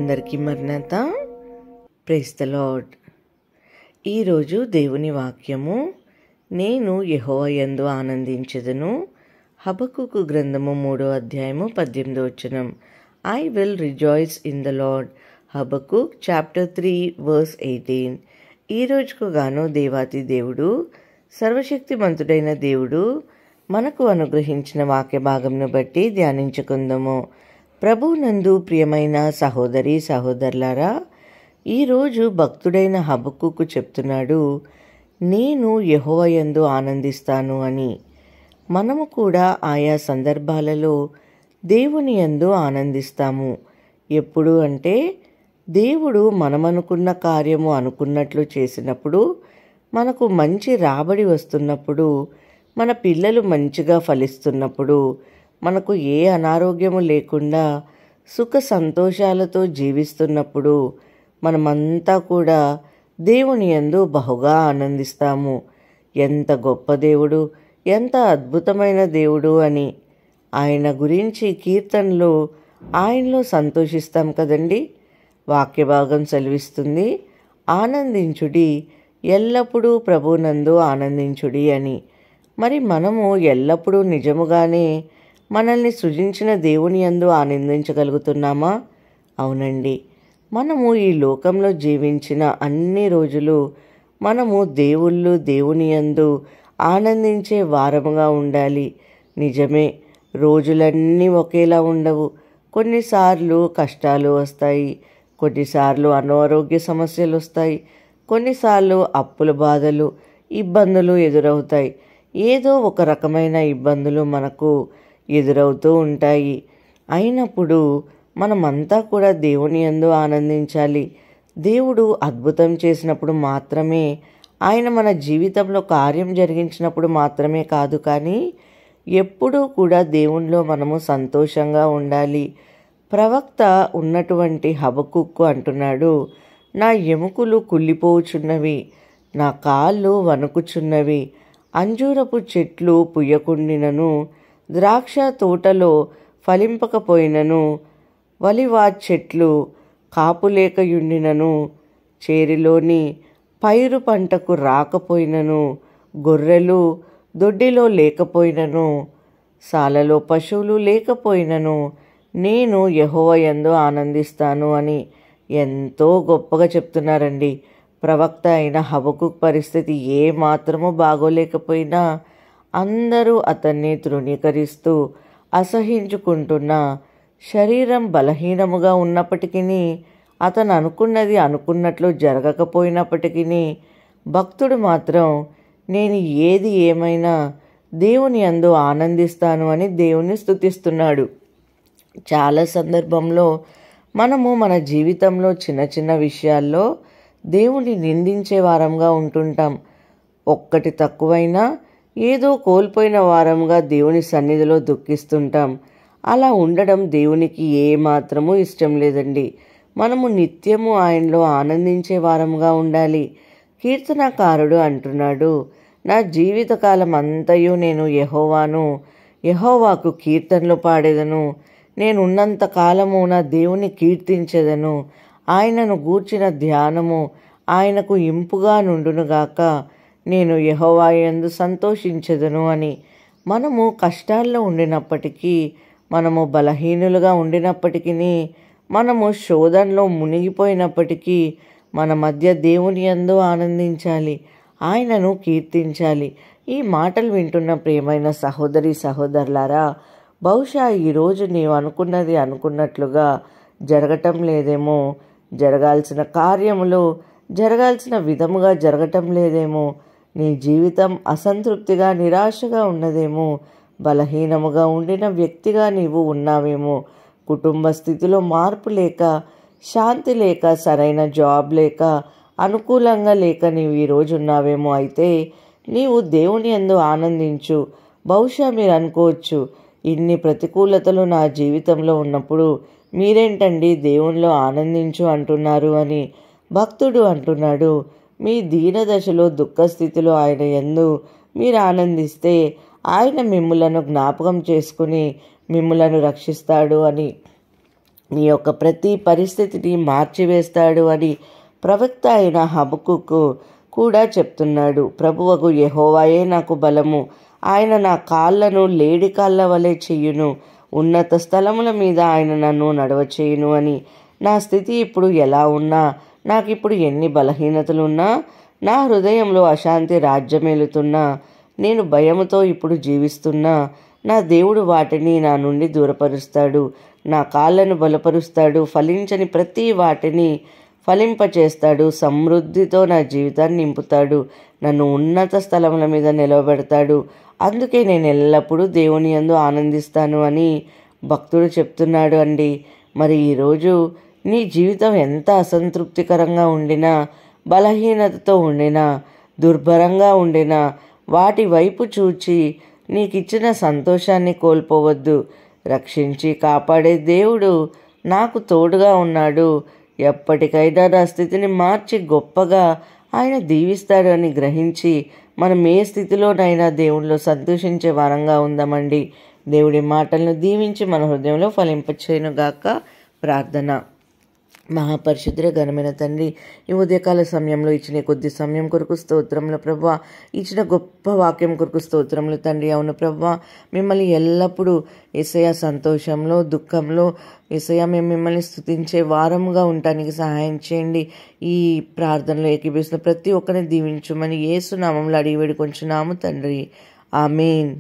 అందరికీ మరణత. Praise the lord. ఈరోజు దేవుని వాక్యము, నేను యెహోవా యందు ఆనందించెదను. హబక్కూకు గ్రంథము 3వ అధ్యాయము 18వ వచనం. I will rejoice in the Lord. Habakkuk chapter 3 verse 18. ఈ రోజుకు గాను దేవాతి దేవుడు, సర్వశక్తిమంతుడైన దేవుడు మనకు అనుగ్రహించిన వాక్య భాగంను బట్టి ధ్యానించుకుందాము. ప్రభువునందు ప్రియమైన సహోదరి సహోదరులారా, ఈరోజు భక్తుడైన హబక్కూకు చెప్తున్నాడు, నేను యెహోవా యందు ఆనందిస్తాను అని. మనము కూడా ఆయా సందర్భాలలో దేవుని యందు ఆనందిస్తాము. ఎప్పుడు అంటే, దేవుడు మనమనుకున్న కార్యము అనుకున్నట్లు చేసినప్పుడు, మనకు మంచి రాబడి వస్తున్నప్పుడు, మన పిల్లలు మంచిగా ఫలిస్తున్నప్పుడు, మనకు ఏ అనారోగ్యము లేకుండా సుఖ సంతోషాలతో జీవిస్తున్నప్పుడు మనమంతా కూడా దేవుని యందు బహుగా ఆనందిస్తాము. ఎంత గొప్ప దేవుడు, ఎంత అద్భుతమైన దేవుడు అని ఆయన గురించి కీర్తనలో ఆయనలో సంతోషిస్తాం కదండి. వాక్య భాగం సెలవిస్తుంది, ఆనందించుడి, ఎల్లప్పుడూ ప్రభునందు ఆనందించుడి అని. మరి మనము ఎల్లప్పుడూ నిజముగానే మనల్ని సృజించిన దేవుని యందు ఆనందించగలుగుతున్నామా? అవునండి. మనము ఈ లోకంలో జీవించిన అన్ని రోజులు మనము దేవుని యందు ఆనందించే వారముగా ఉండాలి. నిజమే, రోజులన్నీ ఒకేలా ఉండవు. కొన్నిసార్లు కష్టాలు వస్తాయి, కొన్నిసార్లు అనారోగ్య సమస్యలు వస్తాయి, కొన్నిసార్లు అప్పుల బాధలు, ఇబ్బందులు ఎదురవుతాయి. ఏదో ఒక రకమైన ఇబ్బందులు మనకు ఎదురవుతూ ఉంటాయి. అయినప్పుడు మనమంతా కూడా దేవుని యందు ఆనందించాలి. దేవుడు అద్భుతం చేసినప్పుడు మాత్రమే, ఆయన మన జీవితంలో కార్యం జరిగించినప్పుడు మాత్రమే కాదు, కానీ ఎప్పుడూ కూడా దేవునిలో మనము సంతోషంగా ఉండాలి. ప్రవక్త ఉన్నటువంటి హబక్కూకు అంటున్నాడు, నా ఎముకలు కుళ్ళిపోచున్నవి, నా కాళ్ళు వణుకుచున్నవి, అంజూరపు చెట్లు పుయ్యకుండినను, ద్రాక్ష తోటలో ఫలింపకపోయినను, వలివా చెట్లు కాపులేకయుండినను, చేరిలోని పైరు పంటకు రాకపోయినను, గొర్రెలు దొడ్డిలో లేకపోయినను, సాలలో పశువులు లేకపోయినను, నేను యెహోవా యందు ఆనందిస్తాను అని ఎంతో గొప్పగా చెప్తున్నారండి. ప్రవక్త అయిన హబక్కూకు పరిస్థితి ఏ మాత్రము బాగోలేకపోయినా, అందరూ అతన్ని తృణీకరిస్తూ అసహించుకుంటున్న, శరీరం బలహీనముగా ఉన్నప్పటికీ, అతను అనుకున్నది అనుకున్నట్లు జరగకపోయినప్పటికీ, భక్తుడు మాత్రం నేను ఏది ఏమైనా దేవుని యందు ఆనందిస్తాను అని దేవుని స్తుతిస్తున్నాడు. చాలా సందర్భంలో మనము మన జీవితంలో చిన్న చిన్న విషయాల్లో దేవుని నిందించే వారంగా ఉంటుంటాం. ఒక్కటి తక్కువైనా ఏదో కోల్పోయిన వారంగా దేవుని సన్నిధిలో దుఃఖిస్తుంటాం. అలా ఉండడం దేవునికి ఏ మాత్రము ఇష్టం లేదండి. మనము నిత్యము ఆయనలో ఆనందించే వారంగా ఉండాలి. కీర్తనకారుడు అంటున్నాడు, నా జీవితకాలం అంతయు నేను యెహోవాకు కీర్తనలు పాడేదను. నేను ఉన్నంత కాలము నా దేవుని కీర్తించెదను. ఆయనను గూర్చిన ధ్యానము ఆయనకు ఇంపుగా నుండునుగాక. నేను యెహోవా యందు సంతోషించెదను అని. మనము కష్టాల్లో ఉండినప్పటికీ, మనము బలహీనులుగా ఉండినప్పటికీ, మనము శోధనలో మునిగిపోయినప్పటికీ, మన మధ్య దేవుని యందు ఆనందించాలి, ఆయనను కీర్తించాలి. ఈ మాటలు వింటున్న ప్రియమైన సహోదరి సహోదరులారా, బహుశా ఈరోజు నీవు అనుకున్నది అనుకున్నట్లుగా జరగటం లేదేమో, జరగాల్సిన కార్యములు జరగాల్సిన విధముగా జరగటం లేదేమో, నీ జీవితం అసంతృప్తిగా నిరాశగా ఉన్నదేమో, బలహీనముగా ఉండిన వ్యక్తిగా నీవు ఉన్నావేమో, కుటుంబ స్థితిలో మార్పు లేక, శాంతి లేక, సరైన జాబ్ లేక, అనుకూలంగా లేక నీవు ఈరోజు ఉన్నావేమో. అయితే నీవు దేవుని యందు ఆనందించు. బహుశా మీరు అనుకోవచ్చు, ఇన్ని ప్రతికూలతలు నా జీవితంలో ఉన్నప్పుడు మీరేంటండి దేవునిలో ఆనందించు అంటున్నారు అని. భక్తుడు అంటున్నాడు, మీ దీనదశలో దుఃఖస్థితిలో ఆయన యందు మీరు ఆనందిస్తే ఆయన మిమ్ములను జ్ఞాపకం చేసుకుని మిమ్ములను రక్షిస్తాడు అని. నీ యొక్క ప్రతి పరిస్థితిని మార్చివేస్తాడు అని ప్రవక్త అయిన హబక్కుకు కూడా చెప్తున్నాడు. ప్రభువగు యెహోవాయే నాకు బలము, ఆయన నా కాళ్ళను లేడి కాళ్ళ వలె చెయ్యును, ఉన్నత స్థలముల మీద ఆయన నన్ను నడవచేయును అని. నా స్థితి ఇప్పుడు ఎలా ఉన్నా, నాకిప్పుడు ఎన్ని బలహీనతలున్నా, నా హృదయంలో అశాంతి రాజ్యమేలుతున్నా, నేను భయముతో ఇప్పుడు జీవిస్తున్నా, నా దేవుడు వాటిని నా నుండి దూరపరుస్తాడు, నా కాళ్ళను బలపరుస్తాడు, ఫలించని ప్రతి వాటిని ఫలింపచేస్తాడు, సమృద్ధితో నా జీవితాన్ని నింపుతాడు, నన్ను ఉన్నత స్థలముల మీద నిలవబెడతాడు. అందుకే నేను ఎల్లప్పుడూ దేవుని యందు ఆనందిస్తాను అని భక్తుడు చెప్తున్నాడు అండి. మరి ఈరోజు నీ జీవితం ఎంత అసంతృప్తికరంగా ఉండినా, బలహీనతతో ఉండినా, దుర్భరంగా ఉండినా, వాటి వైపు చూచి నీకిచ్చిన సంతోషాన్ని కోల్పోవద్దు. రక్షించి కాపాడే దేవుడు నాకు తోడుగా ఉన్నాడు, ఎప్పటికైనా నా స్థితిని మార్చి గొప్పగా ఆయన దీవిస్తాడు అని గ్రహించి మనం ఏ స్థితిలోనైనా దేవునిలో సంతోషించే వారంగా ఉందామండి. దేవుడి మాటలను దీవించి మన హృదయంలో ఫలింపచేయునుగాక. ప్రార్థన. మహాపరిశుద్ధుడ ఘనమైన తండ్రి, ఈ ఉదయకాల సమయంలో ఇచ్చిన కొద్ది సమయం కొరకు స్తోత్రములు ప్రభువా. ఇచ్చిన గొప్ప వాక్యం కొరకు స్తోత్రములు తండ్రి. అవును ప్రభువా, మిమ్మల్ని ఎల్లప్పుడూ యేసయ్య సంతోషంలో, దుఃఖంలో యేసయ్య మేము మిమ్మల్ని స్తుతించే వారముగా ఉండటానికి సహాయం చేయండి. ఈ ప్రార్థనలో ఏకీభవిస్తున్న ప్రతి ఒక్కరిని దీవించుమని యేసు నామములో అడిగి వేడుకొంచున్నాము తండ్రి. ఆమేన్.